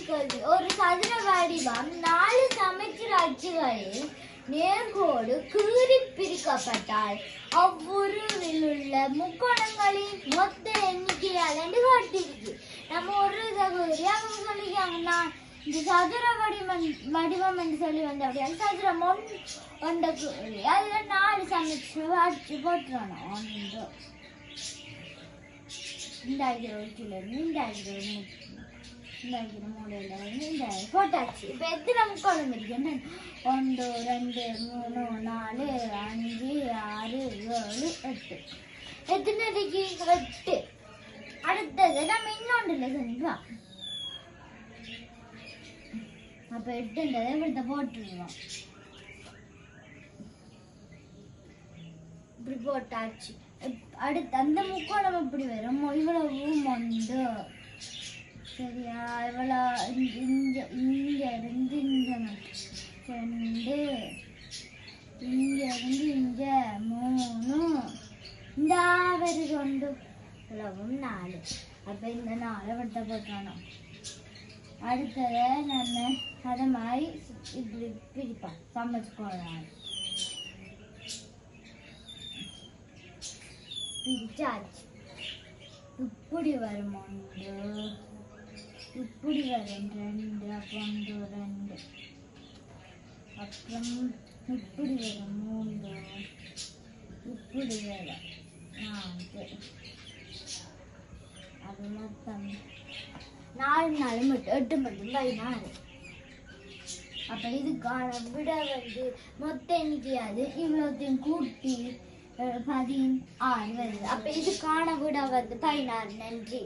கேள்வி. ஒரு சதுர வடிவம் 4 சமச்சீர் அச்சுகளில் நேர்கோடு கீறி பிரிக்கப்பட்டால் அவ்வுருவில் உள்ள முக்கோணங்களின் மொத்த எண்ணிக்கையால் என்று காட்டிருக்கு. நம்ம ஒரு தகுதி அவங்க சொல்லிக்காங்கன்னா இந்த சதுர வடிவம் என்று சொல்லி வந்த அப்படியே சதுரம் ஒன்றை கீறி அதுல 4 சமச்சீர் அச்சு போட்டுறணும். ஒன்று போட்டாச்சு. இப்ப எத்தனை முக்கோணம் இருக்கு? 1 2 3 4 5 6 7 8. எத்தனை இருக்கு? 8. அடுத்தது நம்ம இன்னொன்றுல செஞ்சா அப்ப 8ன்றதை இப்படி போட்டுருவோம். இப்படி போட்டாச்சு. அடுத்து அந்த முக்கோணம் இப்படி வரும். இவ்வளவு மொண்டு சரியா? இவ்வளோ இங்க இருந்து இங்க 2 இங்க இருந்து இங்க 3 இந்த வருது 1 இவ்வளவும் 4. அப்ப இந்த 4 வட்ட போட்டணும். அடுத்தது நம்ம அதை மாதிரி இப்படி பிரிப்போம். சமைச்சுக்கோங்க. பிரிச்சாச்சு. இப்படி வரும் 1 இப்படி வரும் 2 அப்புறம் 2 அப்புறம் இப்படி வரும் 3 இப்படி வரும் 4. அது மொத்தம் 4 4 மட்டும் 8 மட்டும் 16. அப்ப இதுக்கான விட வந்து மொத்த எண்ணிக்கையாது இவ்வளோத்தையும் கூட்டி 16 வருது. அப்ப இதுக்கான விட வந்து 16. நன்றி.